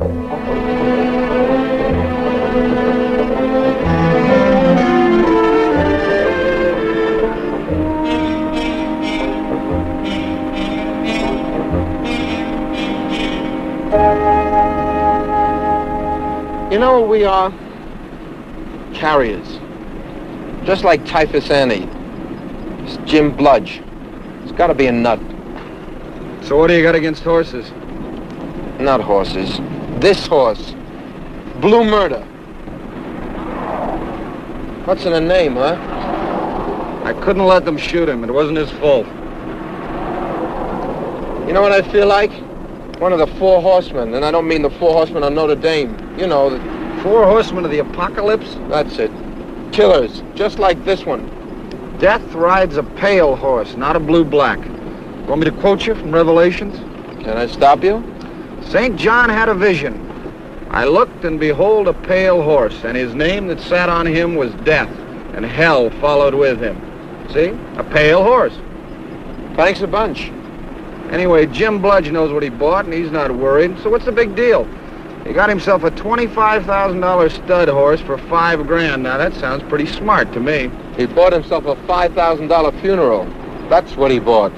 You know what we are? Carriers. Just like Typhus Annie. It's Jim Bludge. It's got to be a nut. So what do you got against horses? Not horses. This horse. Blue Murder. What's in the name, huh? I couldn't let them shoot him. It wasn't his fault. You know what I feel like? One of the four horsemen. And I don't mean the four horsemen of Notre Dame. You know, the... Four horsemen of the apocalypse? That's it. Killers. Just like this one. Death rides a pale horse, not a blue-black. Want me to quote you from Revelations? Can I stop you? St. John had a vision. I looked, and behold, a pale horse, and his name that sat on him was Death, and hell followed with him. See? A pale horse. Thanks a bunch. Anyway, Jim Bludge knows what he bought, and he's not worried. So what's the big deal? He got himself a $25,000 stud horse for $5 grand. Now, that sounds pretty smart to me. He bought himself a $5,000 funeral. That's what he bought.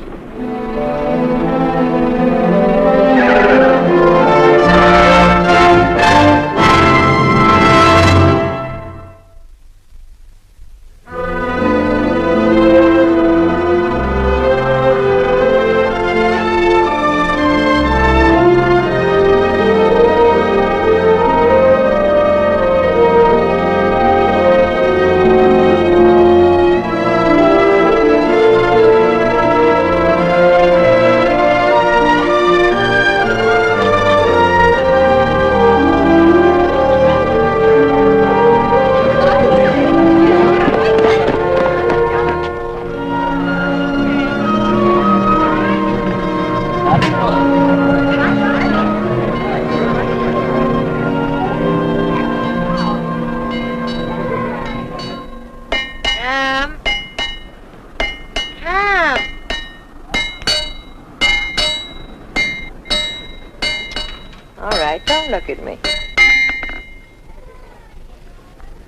Look at me.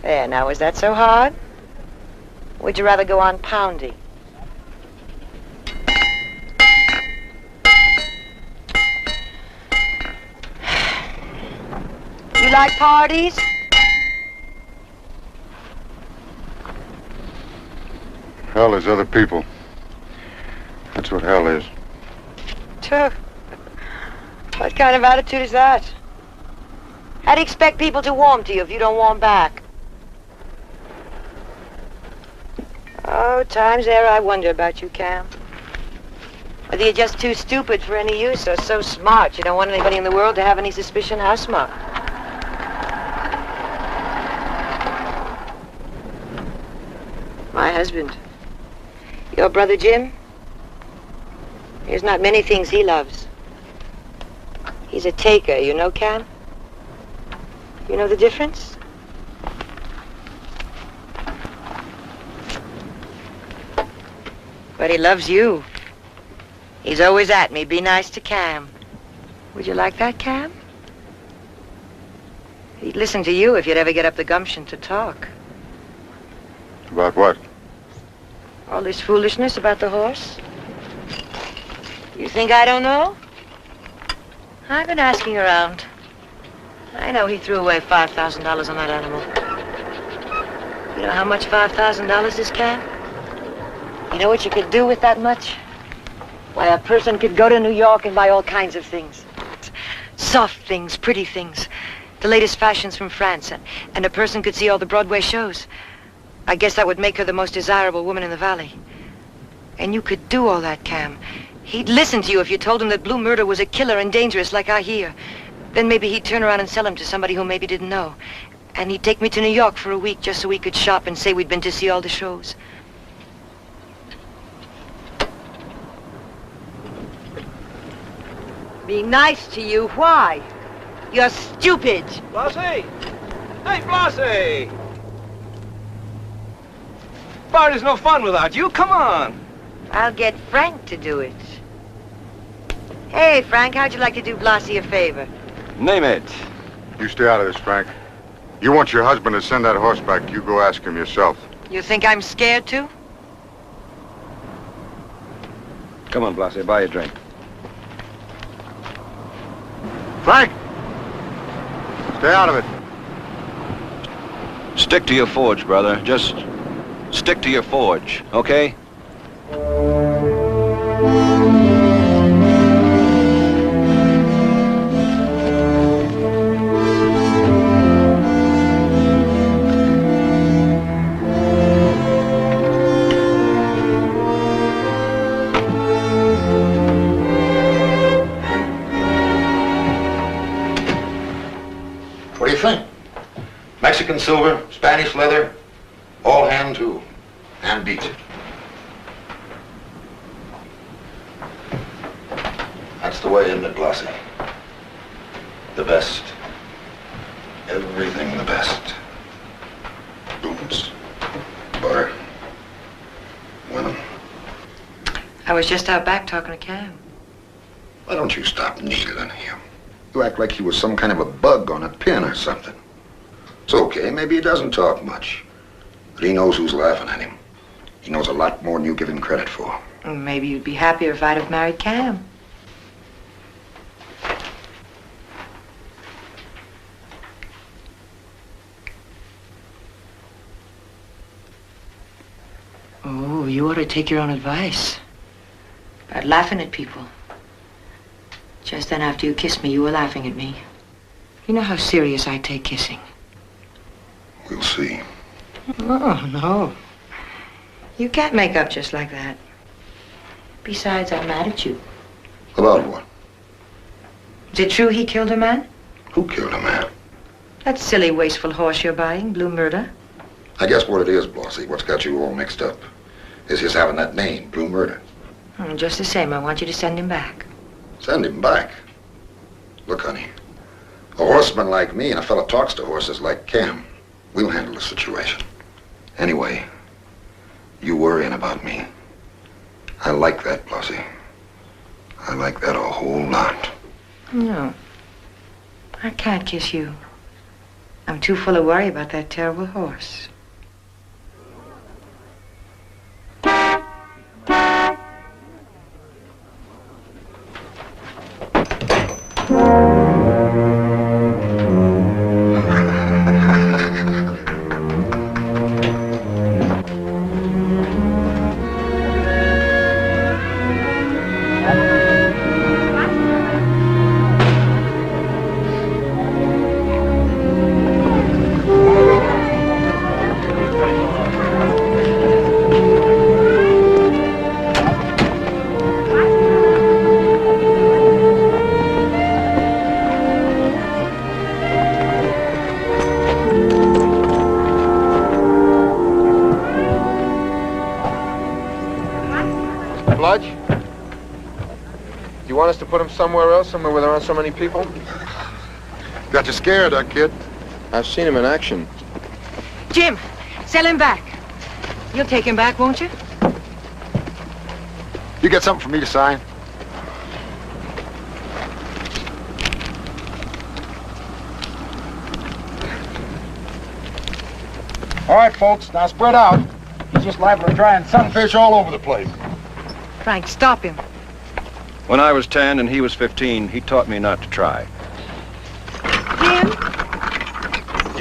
There, now, was that so hard? Would you rather go on pounding? You like parties? Hell is other people. That's what hell is. Tuh. What kind of attitude is that? How do you expect people to warm to you if you don't warm back? Oh, times there I wonder about you, Cam. Whether you're just too stupid for any use or so smart you don't want anybody in the world to have any suspicion how smart. My husband. Your brother Jim? There's not many things he loves. He's a taker, you know, Cam? You know the difference? But he loves you. He's always at me. Be nice to Cam. Would you like that, Cam? He'd listen to you if you'd ever get up the gumption to talk. About what? All this foolishness about the horse. You think I don't know? I've been asking around. I know he threw away $5,000 on that animal. You know how much $5,000 is, Cam? You know what you could do with that much? Why, a person could go to New York and buy all kinds of things. Soft things, pretty things. The latest fashions from France. And a person could see all the Broadway shows. I guess that would make her the most desirable woman in the valley. And you could do all that, Cam. He'd listen to you if you told him that Blue Murder was a killer and dangerous like I hear. Then maybe he'd turn around and sell him to somebody who maybe didn't know. And he'd take me to New York for a week just so we could shop and say we'd been to see all the shows. Be nice to you? Why? You're stupid. Blossie! Hey, Blossie! Party's no fun without you. Come on. I'll get Frank to do it. Hey, Frank, how'd you like to do Blossie a favor? Name it. You stay out of this, Frank. You want your husband to send that horse back, you go ask him yourself. You think I'm scared too? Come on, Blossie, buy you a drink. Frank! Stay out of it. Stick to your forge, brother. Just stick to your forge, okay? What do you think? Mexican silver, Spanish leather, all hand too. Hand beat. That's the way, isn't it, Blossie? The best. Everything the best. Booms, butter, women. I was just out back talking to Cam. Why don't you stop needling him? You act like he was some kind of a bug on a pin or something. It's okay, maybe he doesn't talk much. But he knows who's laughing at him. He knows a lot more than you give him credit for. Maybe you'd be happier if I'd have married Cam. Oh, you ought to take your own advice about laughing at people. Just then after you kissed me, you were laughing at me. You know how serious I take kissing. We'll see. Oh, no. You can't make up just like that. Besides, I'm mad at you. About what? Is it true he killed a man? Who killed a man? That silly, wasteful horse you're buying, Blue Murder. I guess what it is, Blossie, what's got you all mixed up, is his having that name, Blue Murder. Just the same, I want you to send him back. Send him back. Look, honey, a horseman like me and a fella talks to horses like Cam. We'll handle the situation. Anyway, you worrying about me. I like that, Blossie. I like that a whole lot. No. I can't kiss you. I'm too full of worry about that terrible horse. Bludge? You want us to put him somewhere else, somewhere where there aren't so many people? Got you scared, huh, kid? I've seen him in action. Jim, sell him back. You'll take him back, won't you? You got something for me to sign? All right, folks, now spread out. He's just liable to try and sunfish all over the place. Frank, stop him. When I was 10 and he was 15, he taught me not to try. Jim?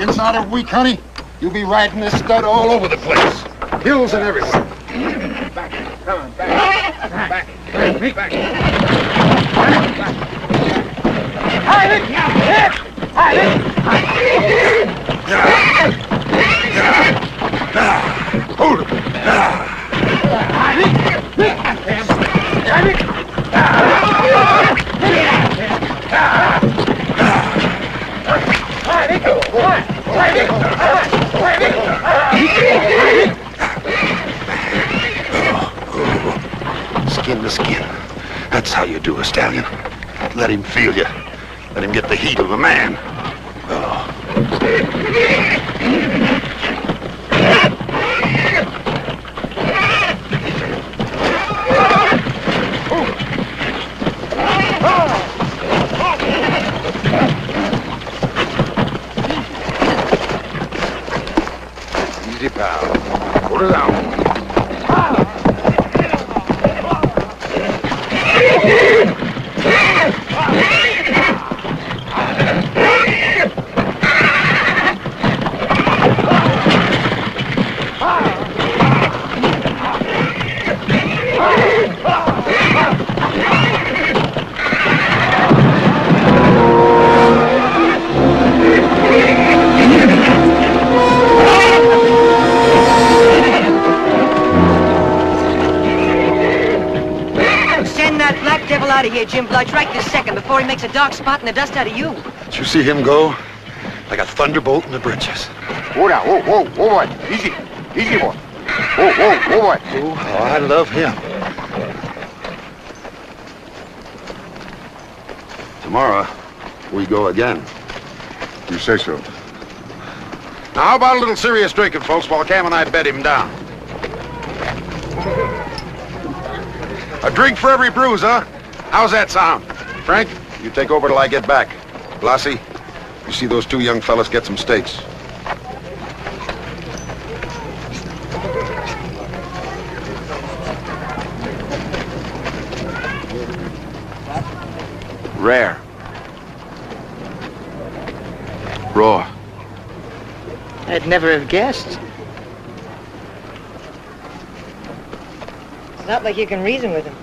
Inside of a week, honey, you'll be riding this stud all over the place. Hills and everything. Back, come on, back, back, back, back. Hold it. Skin to skin. That's how you do a stallion. Let him feel you. Let him get the heat of a man. down. Put her down. Out of here, Jim Bludge, right this second, before he makes a dark spot in the dust out of you. Did you see him go? Like a thunderbolt in the britches. Whoa now, whoa, boy. Easy, boy. Whoa, boy. Oh, how I love him. Tomorrow, we go again. You say so. Now, how about a little serious drinking, folks, while Cam and I bed him down? A drink for every bruise, huh? How's that sound? Frank, you take over till I get back. Blossie, you see those two young fellas get some steaks. Rare. Raw. I'd never have guessed. It's not like you can reason with him.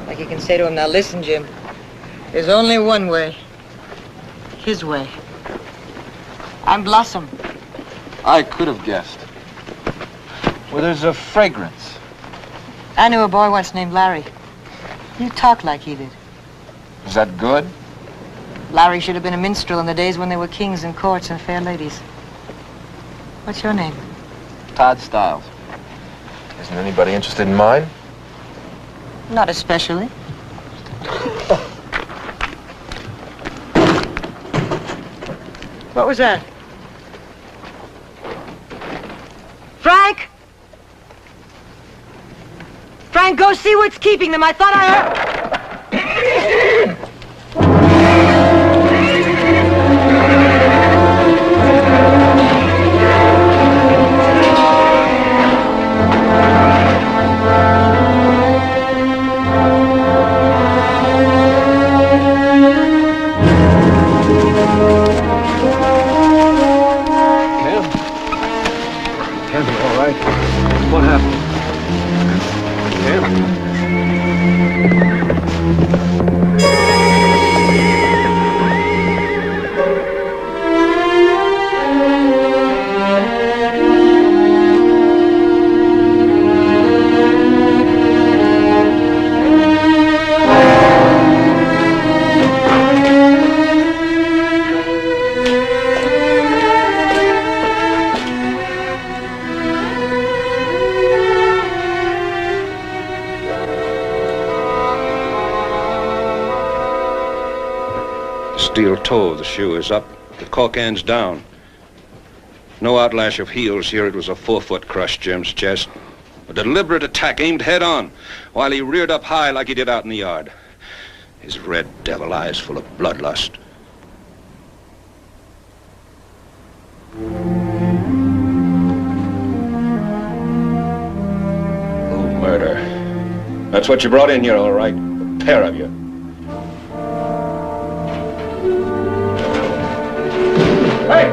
Like you can say to him, now listen, Jim, there's only one way. His way. I'm Blossom. I could have guessed. Well, there's a fragrance. I knew a boy once named Larry. You talk like he did. Is that good? Larry should have been a minstrel in the days when there were kings and courts and fair ladies. What's your name? Todd Stiles. Isn't anybody interested in mine? Not especially. What was that? Frank! Frank, go see what's keeping them. I thought I heard... What happened? Steel toe of the shoe is up, the caulk end's down. No outlash of heels here. It was a 4-foot crush, Jim's chest. A deliberate attack aimed head on, while he reared up high like he did out in the yard. His red devil eyes full of bloodlust. Oh, murder. That's what you brought in here, all right. A pair of you. Hey!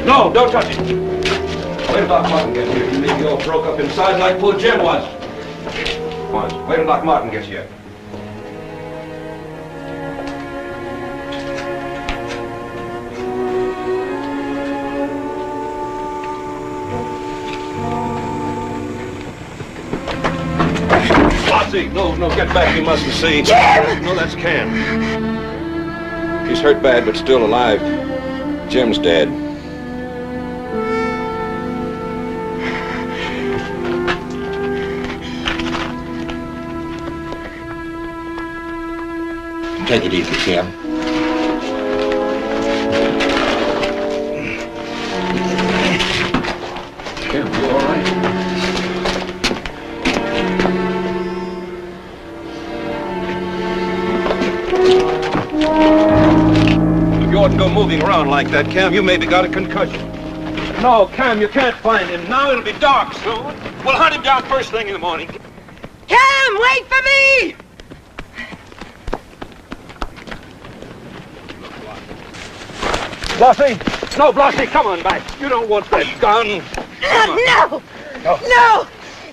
No, don't touch it. Wait till Doc Martin gets here. You may be all broke up inside like poor Jim was. Wait till Doc Martin gets here. Blossie, no, get back. You mustn't see. Jim! No, that's Cam. He's hurt bad, but still alive. Jim's dead. Take it easy, Cam. Cam, you all right? If you oughtn't go moving around like that, Cam, you maybe got a concussion. No, Cam, you can't find him. Now it'll be dark soon. We'll hunt him down first thing in the morning. Cam, wait for me! Blossie! No, Blossie, come on back. You don't want that gun. No! No!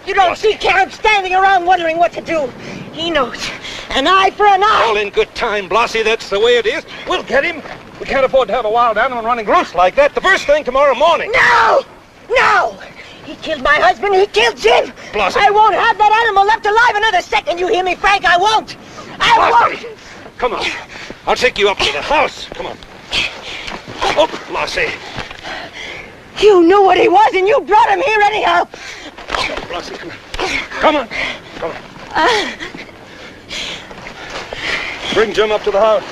You don't see Cam standing around wondering what to do. He knows. An eye for an eye. All in good time, Blossie. That's the way it is. We'll get him. We can't afford to have a wild animal running loose like that the first thing tomorrow morning. No! No! He killed my husband. He killed Jim. Blossie. I won't have that animal left alive another second. You hear me, Frank? I won't. I won't. Come on. I'll take you up to the house. Come on. Oh, Blossie. You knew what he was, and you brought him here anyhow. Blossie, come on. Come on. Come on. Bring Jim up to the house.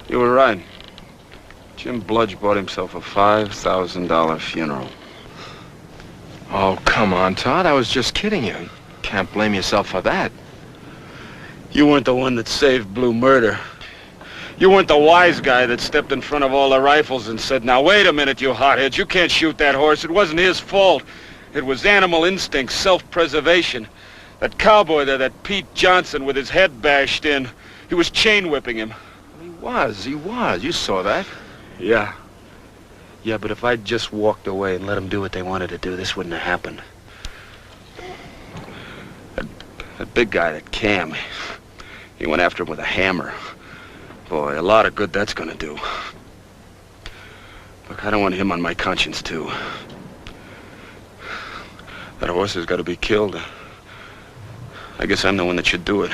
You were right. Jim Bludge bought himself a $5,000 funeral. Oh, come on, Todd. I was just kidding you. You can't blame yourself for that. You weren't the one that saved Blue Murder. You weren't the wise guy that stepped in front of all the rifles and said, now wait a minute, you hotheads. You can't shoot that horse. It wasn't his fault. It was animal instinct, self-preservation. That cowboy there, that Pete Johnson with his head bashed in, he was chain whipping him. He was. You saw that. Yeah. Yeah, but if I'd just walked away and let them do what they wanted to do, this wouldn't have happened. That big guy, that Cam, he went after him with a hammer. Boy, a lot of good that's gonna do. Look, I don't want him on my conscience, too. That horse has got to be killed. I guess I'm the one that should do it.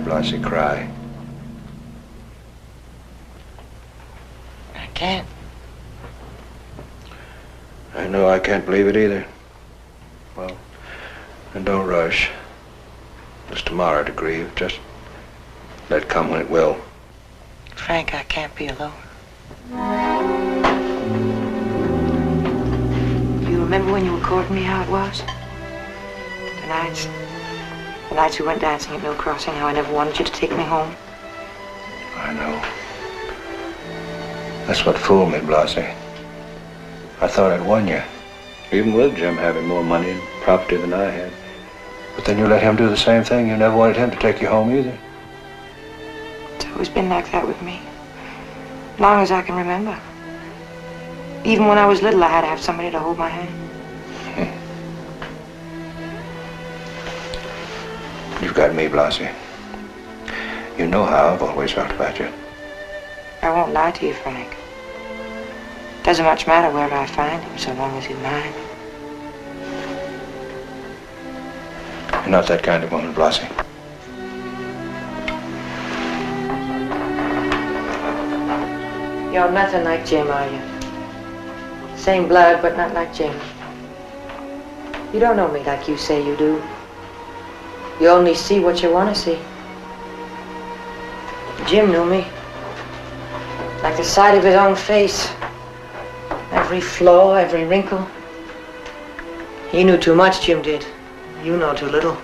Blossie, cry. I can't. I know I can't believe it either. Well, and don't rush. It's tomorrow to grieve. Just let it come when it will. Frank, I can't be alone. You remember when you were courting me how it was? The nights we went dancing at Mill Crossing, how I never wanted you to take me home. I know. That's what fooled me, Blossie. I thought I'd won you, even with Jim having more money and property than I had. But then you let him do the same thing. You never wanted him to take you home either. It's always been like that with me. Long as I can remember. Even when I was little, I had to have somebody to hold my hand. You've got me, Blossie. You know how I've always felt about you. I won't lie to you, Frank. Doesn't much matter where I find him, so long as he's mine. You're not that kind of woman, Blossie. You're nothing like Jim, are you? Same blood, but not like Jim. You don't know me like you say you do. You only see what you want to see. Jim knew me. Like the sight of his own face. Every flaw, every wrinkle. He knew too much, Jim did. You know too little.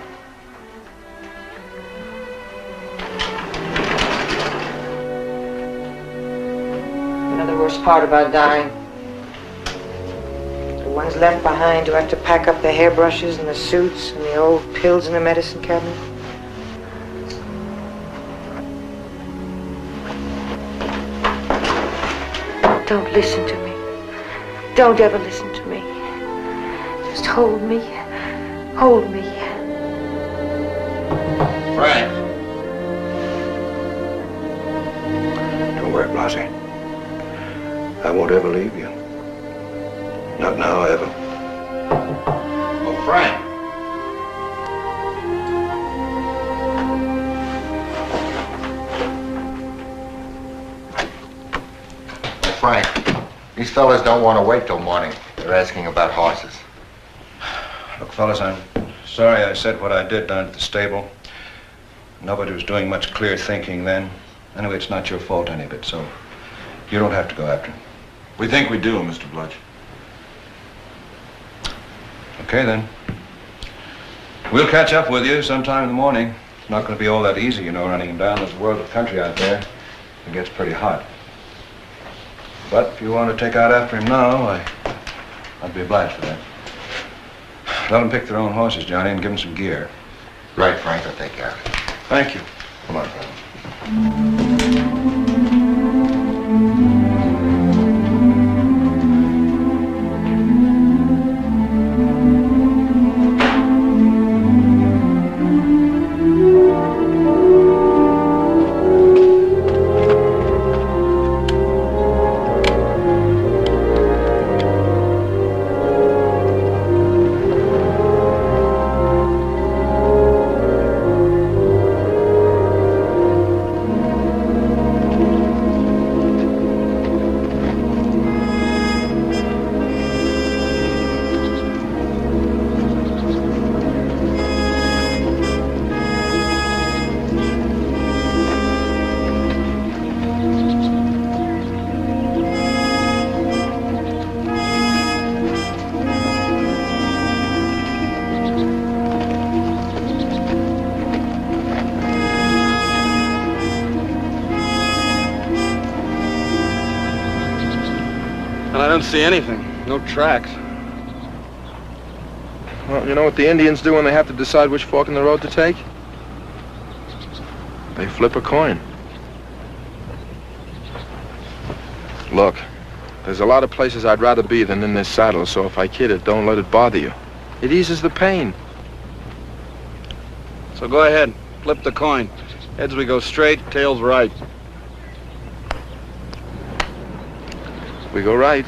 Another worst part about dying. The ones left behind who have to pack up the hairbrushes and the suits and the old pills in the medicine cabinet. Don't listen to me. Don't ever listen to me. Just hold me. Hold me. Frank. Don't worry, Blossie. I won't ever leave you. Not now, ever. Oh, Frank. These fellas don't want to wait till morning. They're asking about horses. Look, fellas, I'm sorry I said what I did down at the stable. Nobody was doing much clear thinking then. Anyway, it's not your fault any of it, so you don't have to go after him. We think we do, Mr. Bludge. Okay, then. We'll catch up with you sometime in the morning. It's not going to be all that easy, you know, running him down. There's a world of country out there. It gets pretty hot. But if you want to take out after him now, I'd be obliged for that. Let them pick their own horses, Johnny, and give them some gear. Right, Frank, I'll take care of it. Thank you. Come on, fellas. I don't see anything. No tracks. Well, you know what the Indians do when they have to decide which fork in the road to take? They flip a coin. Look, there's a lot of places I'd rather be than in this saddle, so if I kid it, don't let it bother you. It eases the pain. So go ahead. Flip the coin. Heads we go straight, tails right. We go right.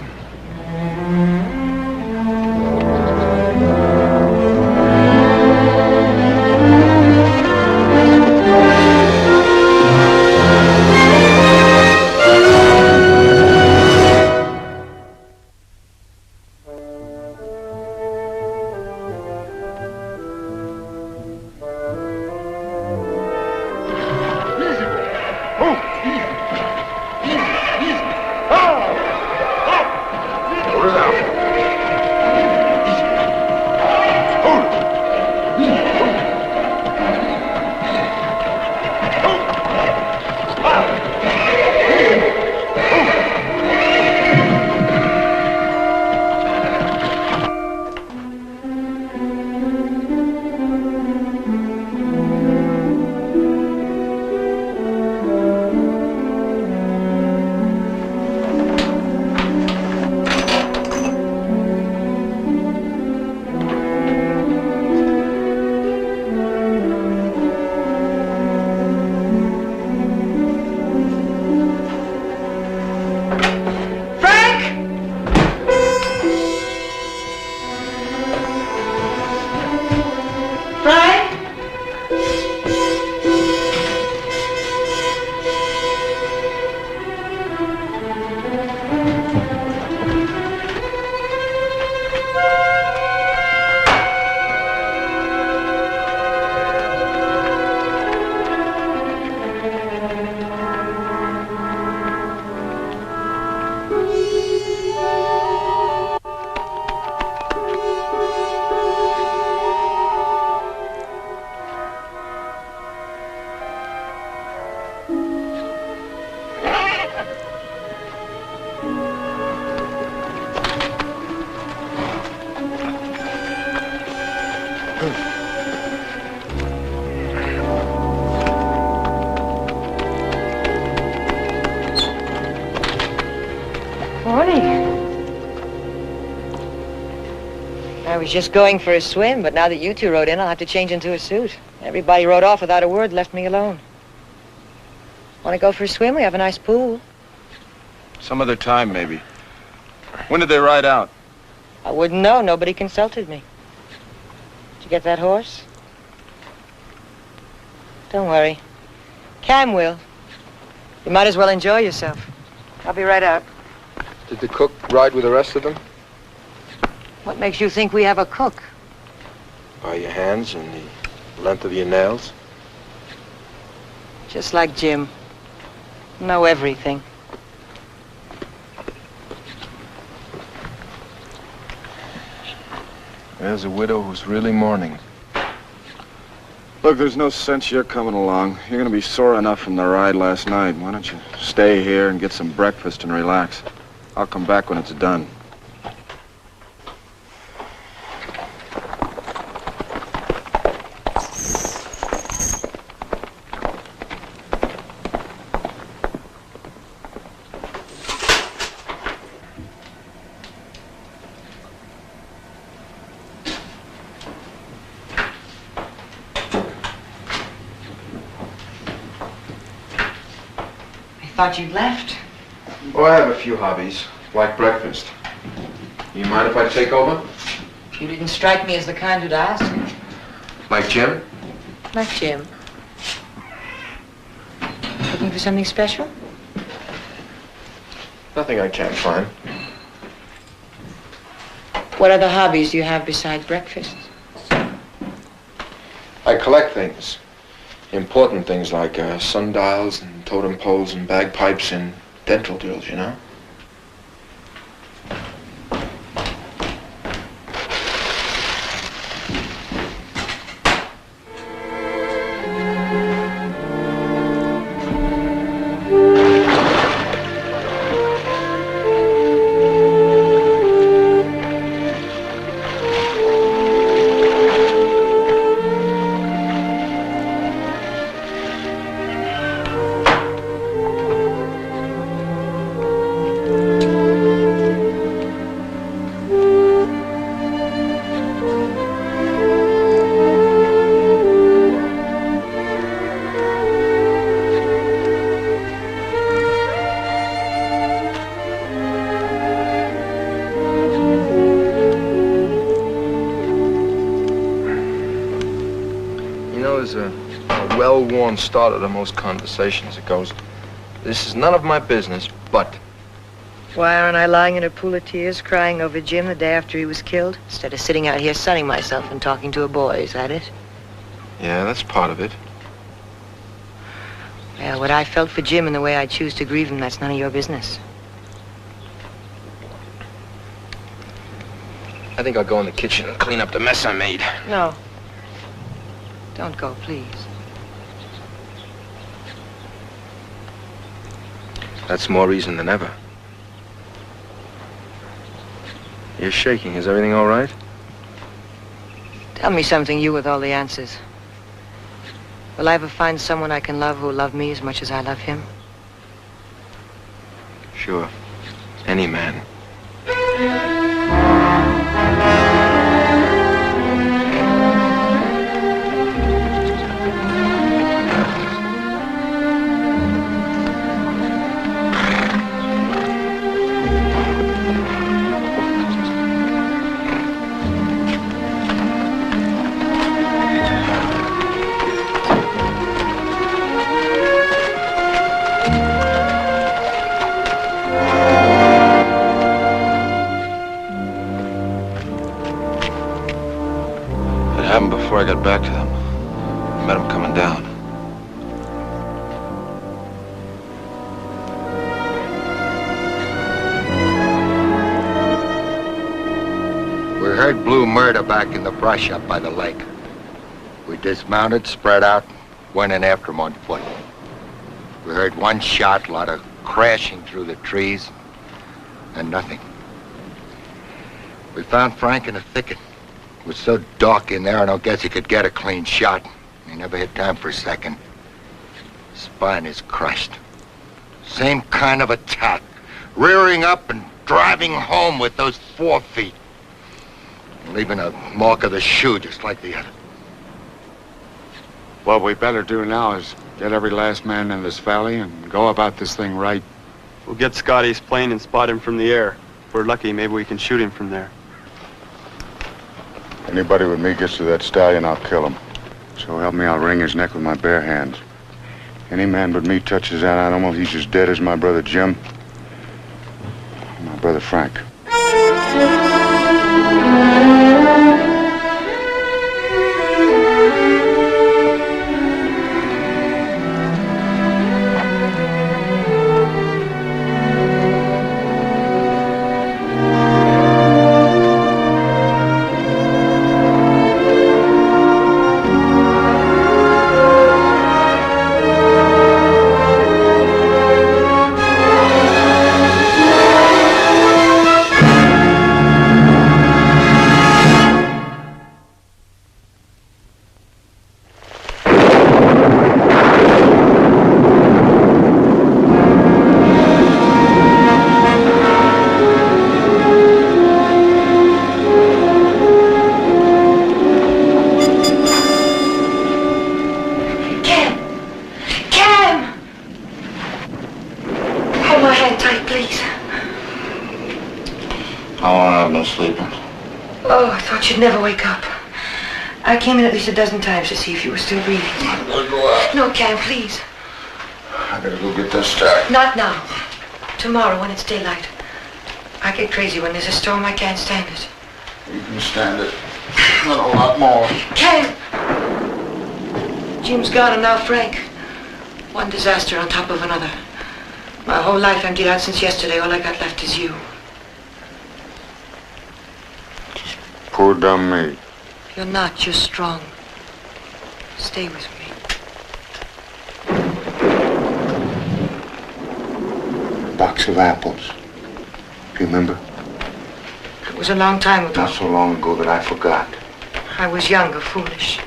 I was just going for a swim, but now that you two rode in, I'll have to change into a suit. Everybody rode off without a word, left me alone. Want to go for a swim? We have a nice pool. Some other time, maybe. When did they ride out? I wouldn't know. Nobody consulted me. Did you get that horse? Don't worry. Cam will. You might as well enjoy yourself. I'll be right out. Did the cook ride with the rest of them? What makes you think we have a cook? By your hands and the length of your nails. Just like Jim. Know everything. There's a widow who's really mourning. Look, there's no sense you're coming along. You're gonna be sore enough from the ride last night. Why don't you stay here and get some breakfast and relax? I'll come back when it's done. Thought you'd left. Oh, I have a few hobbies, like breakfast. You mind if I take over? You didn't strike me as the kind who'd ask. Like Jim? Like Jim. Looking for something special? Nothing I can't find. What other hobbies do you have besides breakfast? I collect things. Important things like sundials and totem poles and bagpipes and dental drills, you know? Start of most conversations. It goes, this is none of my business, but... Why aren't I lying in a pool of tears crying over Jim the day after he was killed? Instead of sitting out here sunning myself and talking to a boy, is that it? Yeah, that's part of it. Well, what I felt for Jim and the way I choose to grieve him, that's none of your business. I think I'll go in the kitchen and clean up the mess I made. No. Don't go, please. That's more reason than ever. You're shaking. Is everything all right? Tell me something, you with all the answers. Will I ever find someone I can love who'll love me as much as I love him? Sure. Any man. Before I got back to them, I met them coming down. We heard blue murder back in the brush up by the lake. We dismounted, spread out, went in after him on foot. We heard one shot, a lot of crashing through the trees, and nothing. We found Frank in a thicket. It was so dark in there, I don't guess he could get a clean shot. He never had time for a second. Spine is crushed. Same kind of attack. Rearing up and driving home with those 4 feet. Leaving a mark of the shoe just like the other. What we better do now is get every last man in this valley and go about this thing right. We'll get Scotty's plane and spot him from the air. If we're lucky, maybe we can shoot him from there. Anybody with me gets to that stallion, I'll kill him. So help me, I'll wring his neck with my bare hands. Any man but me touches that animal, he's as dead as my brother Jim. My brother brother Frank. You'd never wake up. I came in at least a dozen times to see if you were still breathing. I'm gonna go out. No, Cam, please. I gotta go get this stack. Not now. Tomorrow when it's daylight. I get crazy when there's a storm. I can't stand it. You can stand it. Not a lot more. Cam! Jim's gone and now Frank. One disaster on top of another. My whole life emptied out since yesterday. All I got left is you. Poor dumb me. You're not. You're strong. Stay with me. Box of apples. Do you remember? It was a long time ago. Not so long ago that I forgot. I was younger, foolish.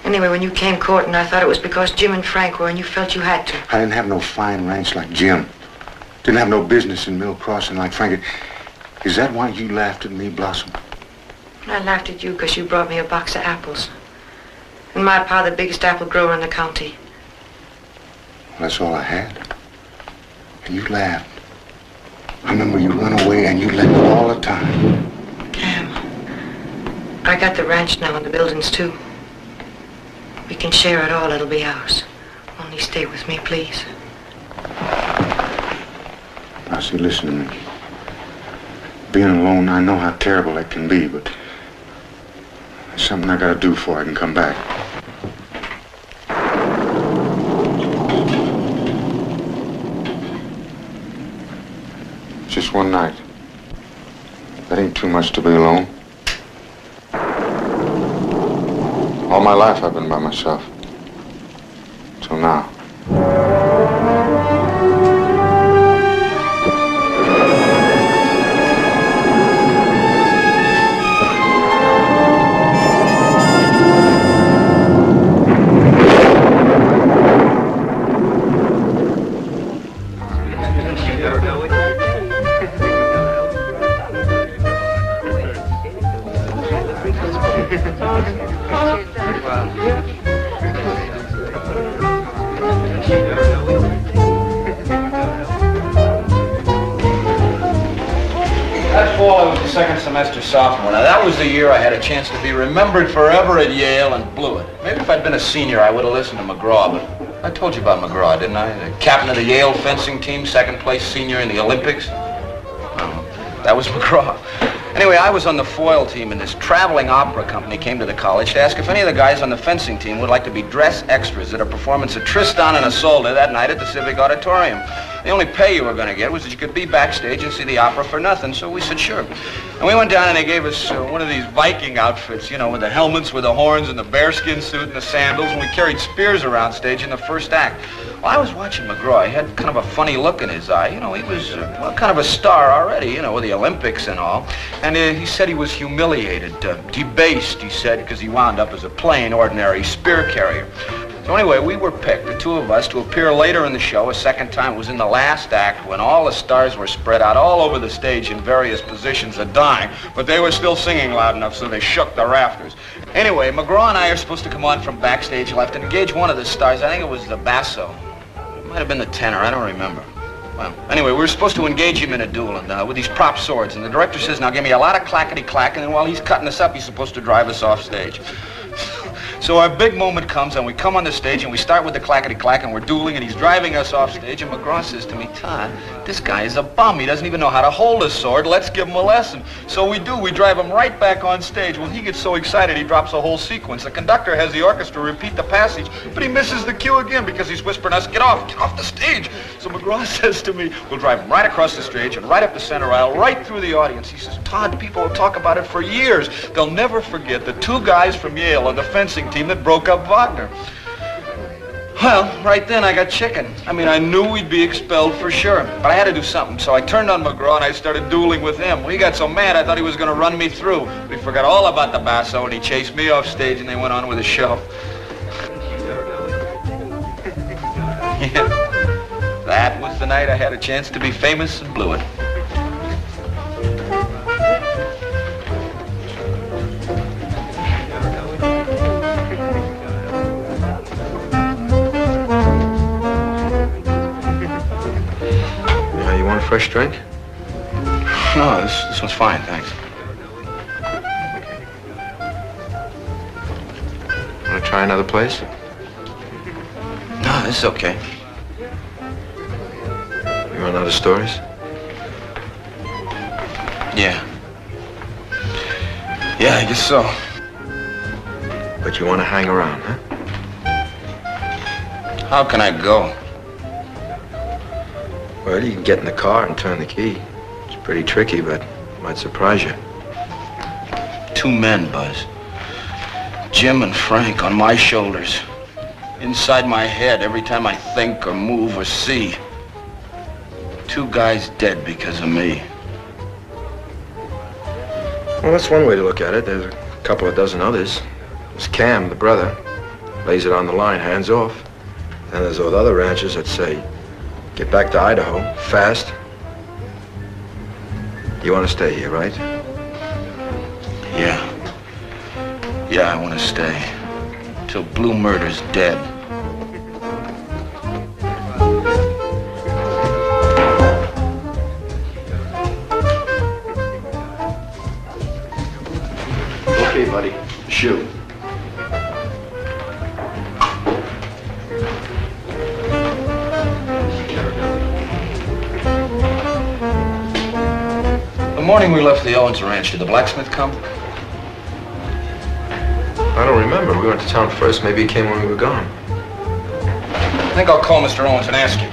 Anyway, when you came courting, I thought it was because Jim and Frank were and you felt you had to. I didn't have no fine ranch like Jim. Didn't have no business in Mill Crossing like Frank. Is that why you laughed at me, Blossom? I laughed at you because you brought me a box of apples. And my pa, the biggest apple grower in the county. Well, that's all I had. And you laughed. I remember you run away and you laughed all the time. Cam, I got the ranch now and the buildings too. We can share it all. It'll be ours. Only stay with me, please. Now, see, listen to me. Being alone, I know how terrible that can be, but there's something I gotta do before I can come back. Just one night. That ain't too much to be alone. All my life I've been by myself. Till now. Second semester sophomore. Now, that was the year I had a chance to be remembered forever at Yale and blew it. Maybe if I'd been a senior, I would have listened to McGraw, but I told you about McGraw, didn't I? The captain of the Yale fencing team, second place senior in the Olympics. Oh, that was McGraw. Anyway, I was on the foil team, and this traveling opera company came to the college to ask if any of the guys on the fencing team would like to be dress extras at a performance of Tristan and Isolde that night at the Civic Auditorium. The only pay you were going to get was that you could be backstage and see the opera for nothing, so we said sure. And we went down and they gave us one of these Viking outfits, you know, with the helmets with the horns and the bearskin suit and the sandals, and we carried spears around stage in the first act. Well, I was watching McGraw. He had kind of a funny look in his eye. You know, he was kind of a star already, you know, with the Olympics and all. And he said he was humiliated, debased, he said, because he wound up as a plain, ordinary spear carrier. So anyway, we were picked, the two of us, to appear later in the show a second time. It was in the last act when all the stars were spread out all over the stage in various positions of dying, but they were still singing loud enough so they shook the rafters. Anyway, McGraw and I are supposed to come on from backstage left and engage one of the stars. I think it was the basso. It might have been the tenor, I don't remember. Well, anyway, we were supposed to engage him in a duel and, with these prop swords, and the director says, now give me a lot of clackety-clack, and then while he's cutting us up, he's supposed to drive us off stage. So our big moment comes, and we come on the stage, and we start with the clackety-clack, and we're dueling, and he's driving us off stage, and McGraw says to me, Todd, this guy is a bum. He doesn't even know how to hold a sword. Let's give him a lesson. So we do. We drive him right back on stage. Well, he gets so excited, he drops a whole sequence. The conductor has the orchestra repeat the passage, but he misses the cue again because he's whispering us, get off the stage. So McGraw says to me, we'll drive him right across the stage and right up the center aisle, right through the audience. He says, Todd, people will talk about it for years. They'll never forget the two guys from Yale on the fencing team that broke up Wagner. Well, right then I got chicken. I mean, I knew we'd be expelled for sure, but I had to do something. So I turned on McGraw and I started dueling with him. Well, he got so mad I thought he was going to run me through. But he forgot all about the basso and he chased me off stage and they went on with the show. Yeah. That was the night I had a chance to be famous and blew it. Fresh drink? No, this one's fine, thanks. Want to try another place? No, this is okay. You run out of stories? Yeah. Yeah, I guess so. But you want to hang around, huh? How can I go? Well, you can get in the car and turn the key. It's pretty tricky, but it might surprise you. Two men, Buzz. Jim and Frank on my shoulders. Inside my head every time I think or move or see. Two guys dead because of me. Well, that's one way to look at it. There's a couple of dozen others. There's Cam, the brother. Lays it on the line, hands off. Then there's those other ranchers that say, get back to Idaho, fast. You want to stay here, right? Yeah. Yeah, I want to stay. Till Blue Murder's dead. Okay, buddy. Shoot. The morning we left the Owens ranch, did the blacksmith come? I don't remember. We went to town first. Maybe he came when we were gone. I think I'll call Mr. Owens and ask him.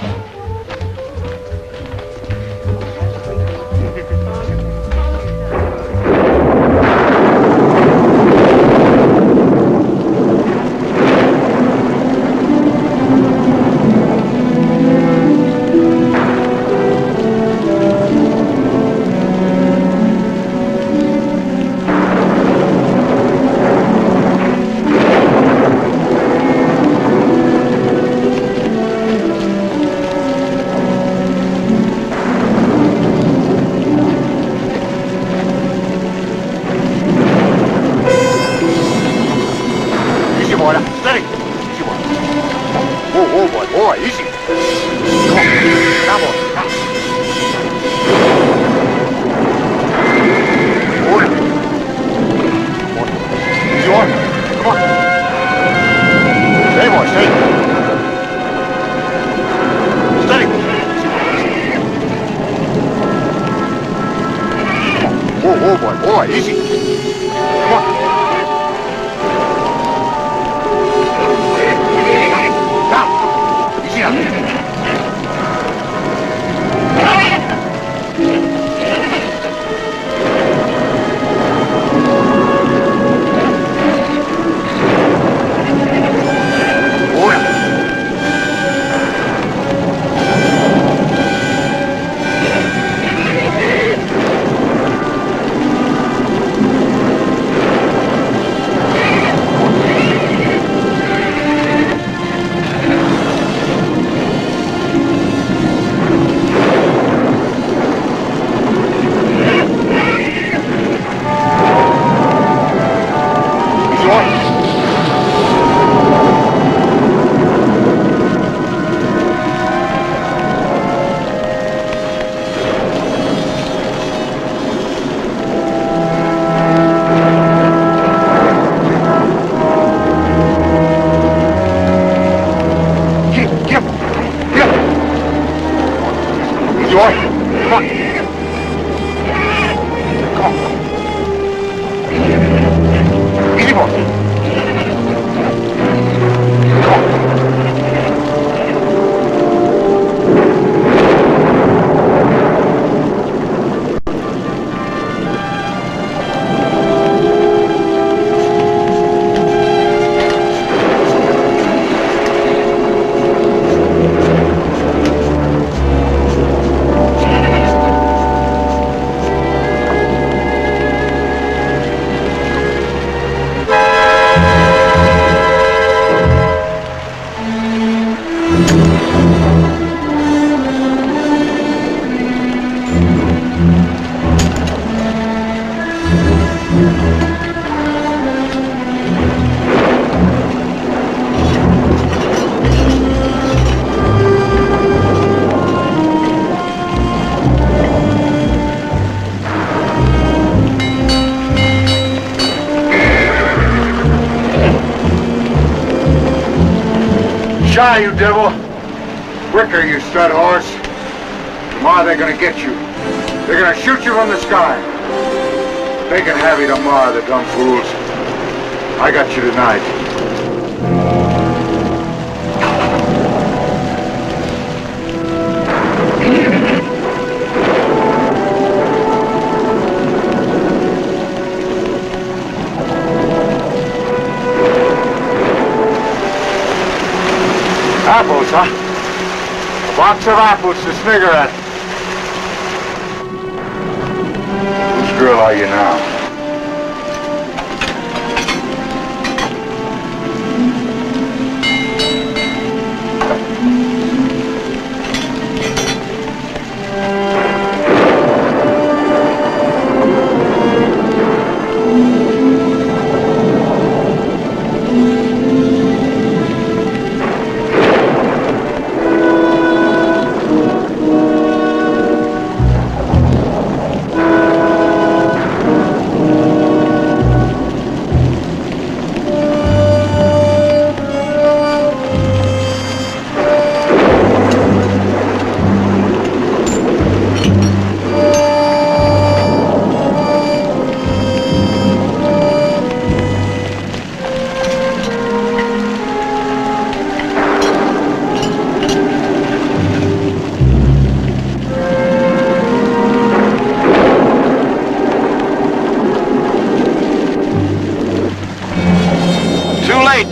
sky, you devil. Quicker, you stud horse. Tomorrow they're gonna get you. They're gonna shoot you from the sky. They can have you tomorrow, the dumb fools. I got you tonight. Apples, huh? A box of apples to snigger at. Whose girl are you now?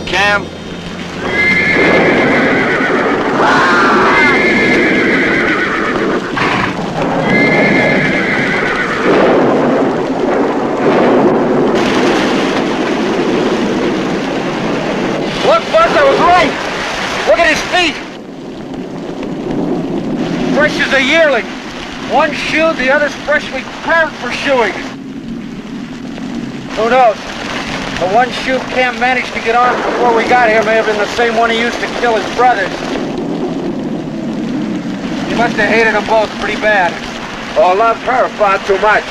Cam. Look, Buzz, I was right. Look at his feet. Fresh as a yearling. One shoe, the other's freshly pared for shoeing. Who knows? The one shoe Cam managed to get on before we got here may have been the same one he used to kill his brothers. He must have hated them both pretty bad. Or loved her far too much.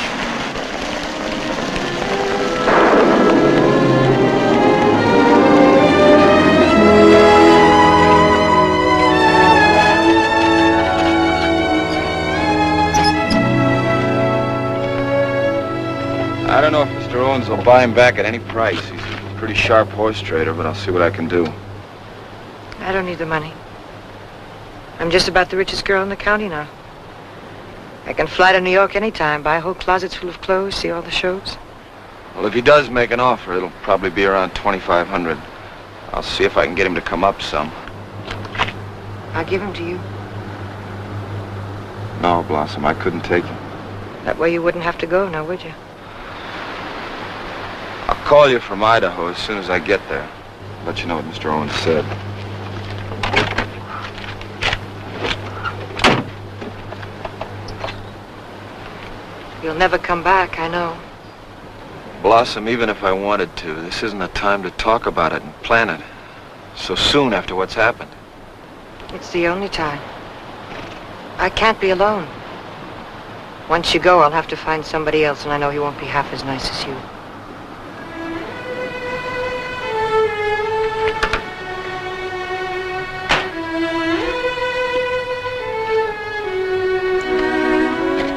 I don't know if Mr. Owens will buy him back at any price. He's a pretty sharp horse trader, but I'll see what I can do. I don't need the money. I'm just about the richest girl in the county now. I can fly to New York anytime, buy whole closets full of clothes, see all the shows. Well, if he does make an offer, it'll probably be around $2,500. I'll see if I can get him to come up some. I'll give him to you. No, Blossom, I couldn't take him. That way you wouldn't have to go, now would you? I'll call you from Idaho as soon as I get there. Let you know what Mr. Owens said. You'll never come back, I know. Blossom, even if I wanted to, this isn't the time to talk about it and plan it. So soon after what's happened. It's the only time. I can't be alone. Once you go, I'll have to find somebody else, and I know he won't be half as nice as you.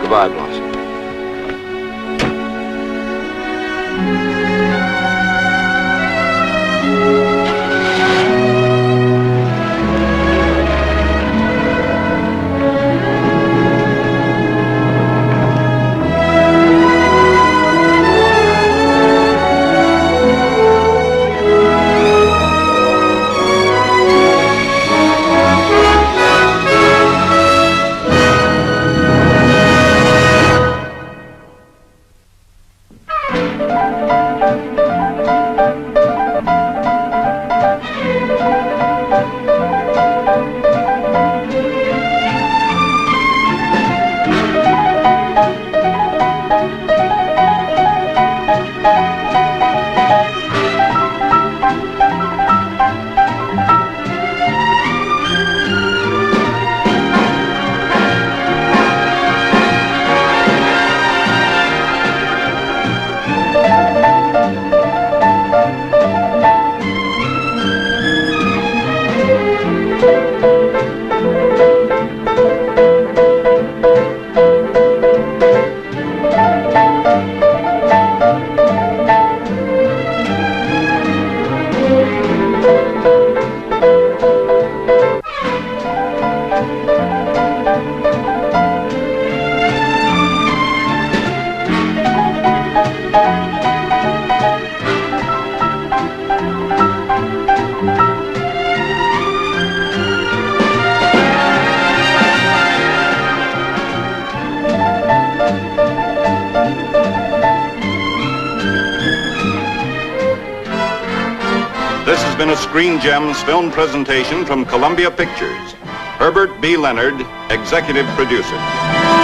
Goodbye, Blossom. This has been a Screen Gems film presentation from Columbia Pictures. Herbert B. Leonard, executive producer.